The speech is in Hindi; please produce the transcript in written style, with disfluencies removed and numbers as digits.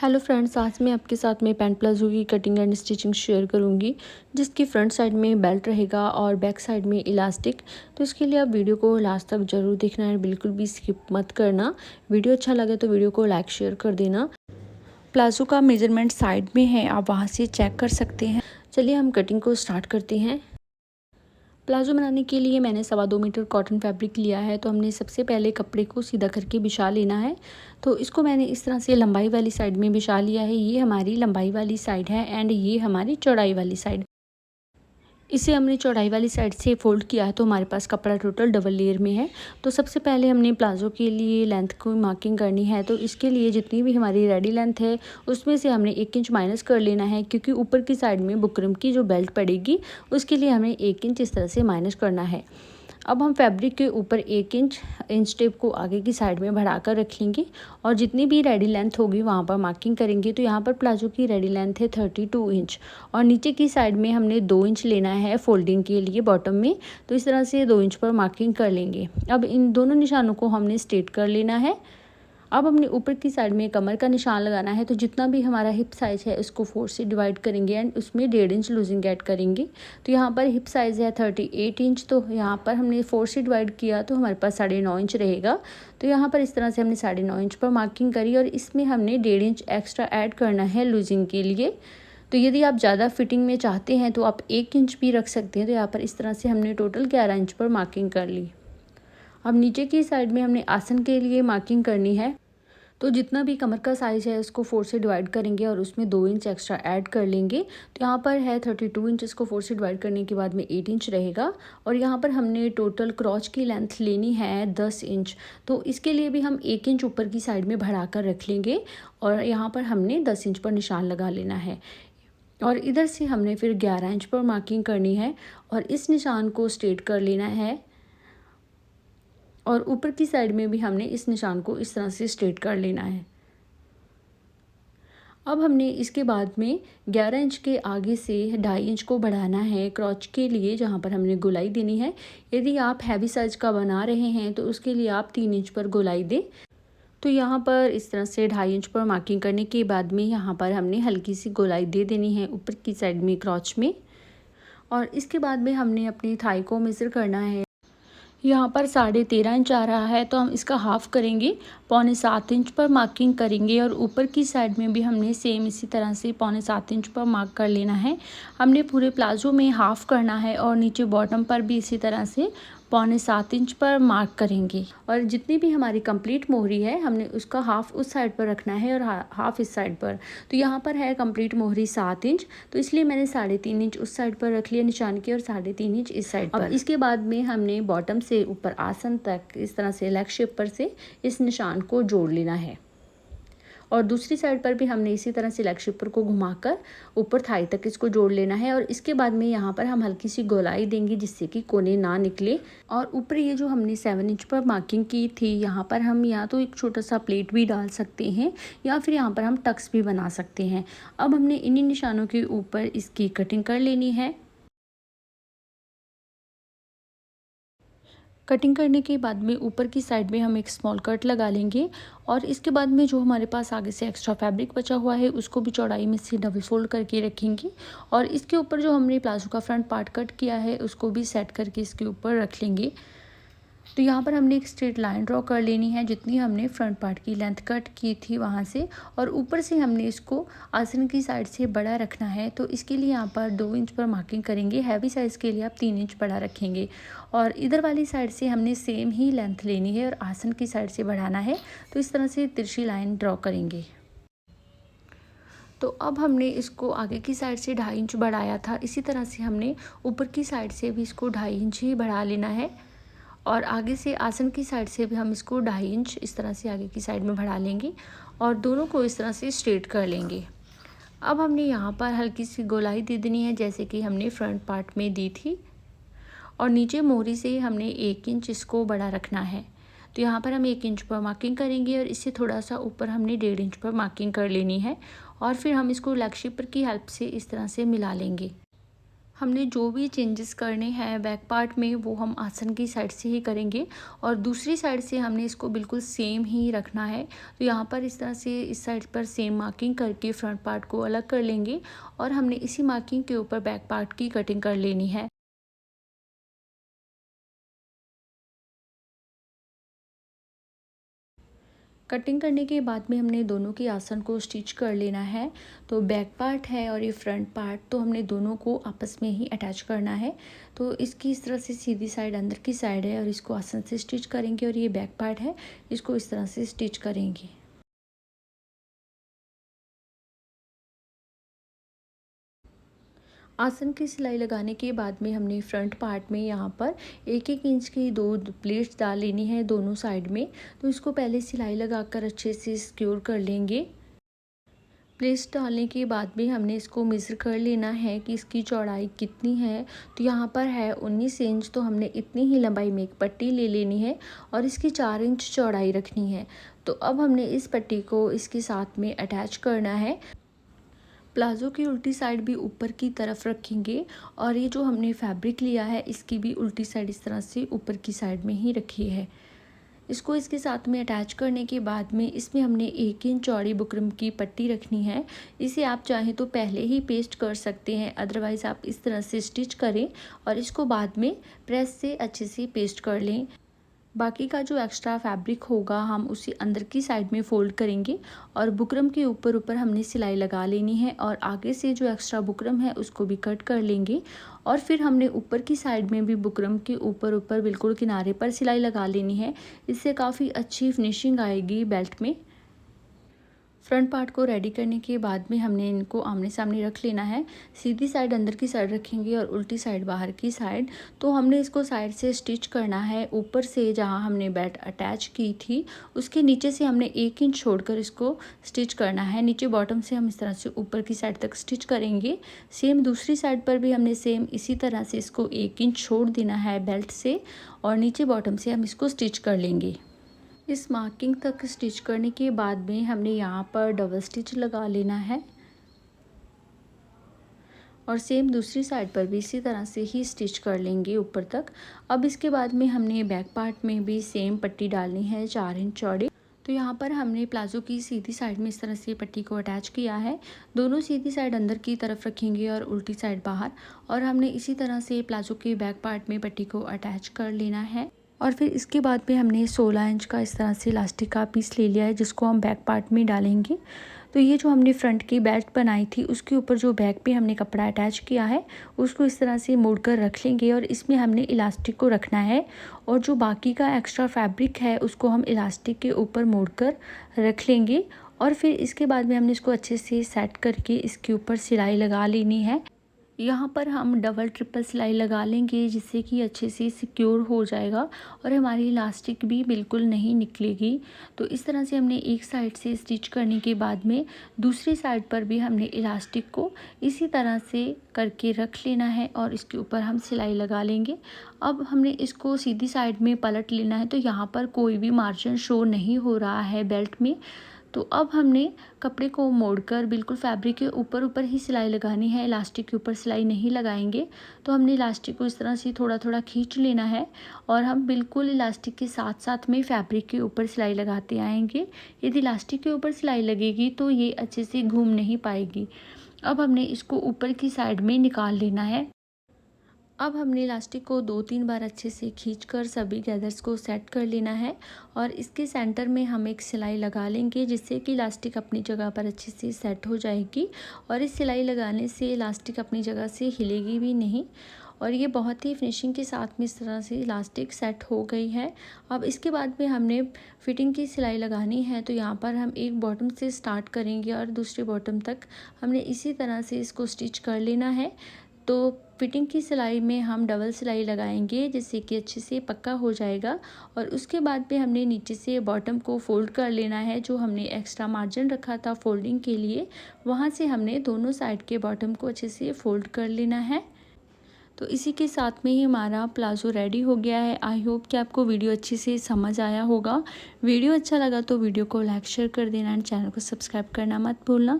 हेलो फ्रेंड्स, आज मैं आपके साथ में पैंट प्लाजो की कटिंग एंड स्टिचिंग शेयर करूंगी, जिसकी फ्रंट साइड में बेल्ट रहेगा और बैक साइड में इलास्टिक। तो इसके लिए आप वीडियो को लास्ट तक ज़रूर देखना है, बिल्कुल भी स्किप मत करना। वीडियो अच्छा लगे तो वीडियो को लाइक शेयर कर देना। प्लाजो का मेजरमेंट साइड में है, आप वहाँ से चेक कर सकते हैं। चलिए हम कटिंग को स्टार्ट करते हैं। प्लाजो बनाने के लिए मैंने 2.25 मीटर कॉटन फैब्रिक लिया है। तो हमने सबसे पहले कपड़े को सीधा करके बिछा लेना है। तो इसको मैंने इस तरह से लंबाई वाली साइड में बिछा लिया है। ये हमारी लंबाई वाली साइड है एंड ये हमारी चौड़ाई वाली साइड। इसे हमने चौड़ाई वाली साइड से फोल्ड किया है, तो हमारे पास कपड़ा टोटल डबल लेयर में है। तो सबसे पहले हमने प्लाजो के लिए लेंथ को मार्किंग करनी है। तो इसके लिए जितनी भी हमारी रेडी लेंथ है उसमें से हमने 1 इंच माइनस कर लेना है, क्योंकि ऊपर की साइड में बुकरम की जो बेल्ट पड़ेगी उसके लिए हमें 1 इंच इस तरह से माइनस करना है। अब हम फैब्रिक के ऊपर 1 इंच टेप को आगे की साइड में बढ़ाकर रख लेंगे और जितनी भी रेडी लेंथ होगी वहाँ पर मार्किंग करेंगे। तो यहाँ पर प्लाजो की रेडी लेंथ है 32 इंच और नीचे की साइड में हमने 2 इंच लेना है फोल्डिंग के लिए बॉटम में। तो इस तरह से 2 इंच पर मार्किंग कर लेंगे। अब इन दोनों निशानों को हमने स्ट्रेट कर लेना है। अब हमने ऊपर की साइड में कमर का निशान लगाना है। तो जितना भी हमारा हिप साइज़ है उसको 4 से डिवाइड करेंगे एंड उसमें 1.5 इंच लूजिंग ऐड करेंगे। तो यहाँ पर हिप साइज़ है 38 इंच, तो यहाँ पर हमने 4 से डिवाइड किया तो हमारे पास 9.5 इंच रहेगा। तो यहाँ पर इस तरह से हमने 9.5 इंच पर मार्किंग करी और इसमें हमने 1.5 इंच एक्स्ट्रा ऐड करना है लूजिंग के लिए। तो यदि आप ज़्यादा फिटिंग में चाहते हैं तो आप 1 इंच भी रख सकते हैं। तो यहाँ पर इस तरह से हमने टोटल 11 इंच पर मार्किंग कर ली। अब नीचे की साइड में हमने आसन के लिए मार्किंग करनी है। तो जितना भी कमर का साइज़ है उसको 4 से डिवाइड करेंगे और उसमें 2 इंच एक्स्ट्रा ऐड कर लेंगे। तो यहाँ पर है 32 इंच, इसको 4 से डिवाइड करने के बाद में 8 इंच रहेगा। और यहाँ पर हमने टोटल क्रॉच की लेंथ लेनी है 10 इंच। तो इसके लिए भी हम 1 इंच ऊपर की साइड में बढ़ा कर रख लेंगे और यहाँ पर हमने 10 इंच पर निशान लगा लेना है। और इधर से हमने फिर 11 इंच पर मार्किंग करनी है और इस निशान को स्ट्रेट कर लेना है। और ऊपर की साइड में भी हमने इस निशान को इस तरह से स्ट्रेट कर लेना है। अब हमने इसके बाद में 11 इंच के आगे से 2.5 इंच को बढ़ाना है क्रॉच के लिए, जहाँ पर हमने गोलाई देनी है। यदि आप हैवी साइज का बना रहे हैं तो उसके लिए आप 3 इंच पर गोलाई दें। तो यहाँ पर इस तरह से 2.5 इंच पर मार्किंग करने के बाद में यहाँ पर हमने हल्की सी गोलाई दे देनी है ऊपर की साइड में क्रॉच में। और इसके बाद में हमने अपनी थाई को मेज़र करना है। यहाँ पर 13.5 इंच आ रहा है, तो हम इसका हाफ़ करेंगे, 6.25 इंच पर मार्किंग करेंगे। और ऊपर की साइड में भी हमने सेम इसी तरह से 6.25 इंच पर मार्क कर लेना है। हमने पूरे प्लाजो में हाफ़ करना है और नीचे बॉटम पर भी इसी तरह से 6.25 इंच पर मार्क करेंगे। और जितनी भी हमारी कंप्लीट मोहरी है हमने उसका हाफ़ उस साइड पर रखना है और हाफ़ इस साइड पर। तो यहाँ पर है कंप्लीट मोहरी 7 इंच, तो इसलिए मैंने 3.5 इंच उस साइड पर रख लिया निशान के और 3.5 इंच इस साइड पर। इसके बाद में हमने बॉटम से ऊपर आसन तक इस तरह से लेग शेप पर से इस निशान को जोड़ लेना है। और दूसरी साइड पर भी हमने इसी तरह से लेग शेपर को घुमाकर ऊपर थाई तक इसको जोड़ लेना है। और इसके बाद में यहाँ पर हम हल्की सी गोलाई देंगे जिससे कि कोने ना निकले। और ऊपर ये जो हमने 7 इंच पर मार्किंग की थी, यहाँ पर हम या तो एक छोटा सा प्लेट भी डाल सकते हैं या फिर यहाँ पर हम टक्स भी बना सकते हैं। अब हमने इन्हीं निशानों के ऊपर इसकी कटिंग कर लेनी है। कटिंग करने के बाद में ऊपर की साइड में हम एक स्मॉल कट लगा लेंगे और इसके बाद में जो हमारे पास आगे से एक्स्ट्रा फैब्रिक बचा हुआ है उसको भी चौड़ाई में से डबल फोल्ड करके रखेंगे। और इसके ऊपर जो हमने प्लाजो का फ्रंट पार्ट कट किया है उसको भी सेट करके इसके ऊपर रख लेंगे। तो यहाँ पर हमने एक स्ट्रेट लाइन ड्रॉ कर लेनी है जितनी हमने फ्रंट पार्ट की लेंथ कट की थी वहाँ से। और ऊपर से हमने इसको आसन की साइड से बड़ा रखना है। तो इसके लिए यहाँ पर 2 इंच पर मार्किंग करेंगे। हैवी साइज़ के लिए आप 3 इंच बड़ा रखेंगे। और इधर वाली साइड से हमने सेम ही लेंथ लेनी है और आसन की साइड से बढ़ाना है। तो इस तरह से तिरछी लाइन ड्रॉ करेंगे। तो अब हमने इसको आगे की साइड से 2.5 इंच बढ़ाया था, इसी तरह से हमने ऊपर की साइड से भी इसको 2.5 इंच ही बढ़ा लेना है। और आगे से आसन की साइड से भी हम इसको 2.5 इंच इस तरह से आगे की साइड में बढ़ा लेंगे और दोनों को इस तरह से स्ट्रेट कर लेंगे। अब हमने यहाँ पर हल्की सी गोलाई दे देनी है जैसे कि हमने फ्रंट पार्ट में दी थी। और नीचे मोहरी से हमने 1 इंच इसको बड़ा रखना है। तो यहाँ पर हम 1 इंच पर मार्किंग करेंगे और इससे थोड़ा सा ऊपर हमने 1.5 इंच पर मार्किंग कर लेनी है। और फिर हम इसको लेग शेपर की हेल्प से इस तरह से मिला लेंगे। हमने जो भी चेंजेस करने हैं बैक पार्ट में वो हम आसन की साइड से ही करेंगे और दूसरी साइड से हमने इसको बिल्कुल सेम ही रखना है। तो यहाँ पर इस तरह से इस साइड पर सेम मार्किंग करके फ्रंट पार्ट को अलग कर लेंगे और हमने इसी मार्किंग के ऊपर बैक पार्ट की कटिंग कर लेनी है। कटिंग करने के बाद में हमने दोनों के आसन को स्टिच कर लेना है। तो बैक पार्ट है और ये फ्रंट पार्ट, तो हमने दोनों को आपस में ही अटैच करना है। तो इसकी इस तरह से सीधी साइड अंदर की साइड है और इसको आसन से स्टिच करेंगे और ये बैक पार्ट है, इसको इस तरह से स्टिच करेंगे। आसन की सिलाई लगाने के बाद में हमने फ्रंट पार्ट में यहाँ पर 1-1 इंच की 2 प्लेट्स डाल लेनी है दोनों साइड में। तो इसको पहले सिलाई लगाकर अच्छे से सिक्योर कर लेंगे। प्लेट्स डालने के बाद में हमने इसको मेज़र कर लेना है कि इसकी चौड़ाई कितनी है। तो यहाँ पर है 19 इंच, तो हमने इतनी ही लंबाई में एक पट्टी ले लेनी है और इसकी 4 इंच चौड़ाई रखनी है। तो अब हमने इस पट्टी को इसके साथ में अटैच करना है। प्लाज़ो की उल्टी साइड भी ऊपर की तरफ रखेंगे और ये जो हमने फैब्रिक लिया है इसकी भी उल्टी साइड इस तरह से ऊपर की साइड में ही रखी है। इसको इसके साथ में अटैच करने के बाद में इसमें हमने 1 इंच चौड़ी बुकरम की पट्टी रखनी है। इसे आप चाहें तो पहले ही पेस्ट कर सकते हैं, अदरवाइज़ आप इस तरह से स्टिच करें और इसको बाद में प्रेस से अच्छे से पेस्ट कर लें। बाकी का जो एक्स्ट्रा फैब्रिक होगा हम उसे अंदर की साइड में फ़ोल्ड करेंगे और बुकरम के ऊपर हमने सिलाई लगा लेनी है और आगे से जो एक्स्ट्रा बुकरम है उसको भी कट कर लेंगे। और फिर हमने ऊपर की साइड में भी बुकरम के ऊपर बिल्कुल किनारे पर सिलाई लगा लेनी है। इससे काफ़ी अच्छी फिनिशिंग आएगी बेल्ट में। फ्रंट पार्ट को रेडी करने के बाद में हमने इनको आमने सामने रख लेना है। सीधी साइड अंदर की साइड रखेंगे और उल्टी साइड बाहर की साइड। तो हमने इसको साइड से स्टिच करना है। ऊपर से जहां हमने बेल्ट अटैच की थी उसके नीचे से हमने 1 इंच छोड़कर इसको स्टिच करना है। नीचे बॉटम से हम इस तरह से ऊपर की साइड तक स्टिच करेंगे। सेम दूसरी साइड पर भी हमने सेम इसी तरह से इसको 1 इंच छोड़ देना है बेल्ट से और नीचे बॉटम से हम इसको स्टिच कर लेंगे। इस मार्किंग तक स्टिच करने के बाद में हमने यहाँ पर डबल स्टिच लगा लेना है और सेम दूसरी साइड पर भी इसी तरह से ही स्टिच कर लेंगे ऊपर तक। अब इसके बाद में हमने बैक पार्ट में भी सेम पट्टी डालनी है 4 इंच चौड़ी। तो यहाँ पर हमने प्लाज़ो की सीधी साइड में इस तरह से पट्टी को अटैच किया है। दोनों सीधी साइड अंदर की तरफ रखेंगे और उल्टी साइड बाहर, और हमने इसी तरह से प्लाज़ो के बैक पार्ट में पट्टी को अटैच कर लेना है। और फिर इसके बाद में हमने 16 इंच का इस तरह से इलास्टिक का पीस ले लिया है जिसको हम बैक पार्ट में डालेंगे। तो ये जो हमने फ्रंट की बेल्ट बनाई थी उसके ऊपर जो बैक पे हमने कपड़ा अटैच किया है उसको इस तरह से मोड़कर रख लेंगे और इसमें हमने इलास्टिक को रखना है और जो बाकी का एक्स्ट्रा फैब्रिक है उसको हम इलास्टिक के ऊपर मोड़कर रख लेंगे। और फिर इसके बाद में हमने इसको अच्छे से सेट करके इसके ऊपर सिलाई लगा लेनी है। यहाँ पर हम डबल ट्रिपल सिलाई लगा लेंगे जिससे कि अच्छे से सिक्योर हो जाएगा और हमारी इलास्टिक भी बिल्कुल नहीं निकलेगी। तो इस तरह से हमने एक साइड से स्टिच करने के बाद में दूसरी साइड पर भी हमने इलास्टिक को इसी तरह से करके रख लेना है और इसके ऊपर हम सिलाई लगा लेंगे। अब हमने इसको सीधी साइड में पलट लेना है। तो यहाँ पर कोई भी मार्जिन शो नहीं हो रहा है बेल्ट में। तो अब हमने कपड़े को मोड़कर बिल्कुल फैब्रिक के ऊपर ही सिलाई लगानी है, इलास्टिक के ऊपर सिलाई नहीं लगाएंगे। तो हमने इलास्टिक को इस तरह से थोड़ा थोड़ा खींच लेना है और हम बिल्कुल इलास्टिक के साथ साथ में फैब्रिक के ऊपर सिलाई लगाते आएंगे। यदि इलास्टिक के ऊपर सिलाई लगेगी तो ये अच्छे से घूम नहीं पाएगी। अब हमने इसको ऊपर की साइड में निकाल लेना है। अब हमने इलास्टिक को 2-3 बार अच्छे से खींचकर सभी गैदर्स को सेट कर लेना है और इसके सेंटर में हम एक सिलाई लगा लेंगे जिससे कि इलास्टिक अपनी जगह पर अच्छे से सेट हो जाएगी। और इस सिलाई लगाने से इलास्टिक अपनी जगह से हिलेगी भी नहीं और ये बहुत ही फिनिशिंग के साथ में इस तरह से इलास्टिक सेट हो गई है। अब इसके बाद में हमने फिटिंग की सिलाई लगानी है। तो यहाँ पर हम एक बॉटम से स्टार्ट करेंगे और दूसरे बॉटम तक हमने इसी तरह से इसको स्टिच कर लेना है। तो फिटिंग की सिलाई में हम डबल सिलाई लगाएंगे जिससे कि अच्छे से पक्का हो जाएगा। और उसके बाद में हमने नीचे से बॉटम को फोल्ड कर लेना है। जो हमने एक्स्ट्रा मार्जिन रखा था फोल्डिंग के लिए, वहाँ से हमने दोनों साइड के बॉटम को अच्छे से फोल्ड कर लेना है। तो इसी के साथ में ही हमारा प्लाज़ो रेडी हो गया है। आई होप कि आपको वीडियो अच्छे से समझ आया होगा। वीडियो अच्छा लगा तो वीडियो को लाइक शेयर कर देना एंड चैनल को सब्सक्राइब करना मत भूलना।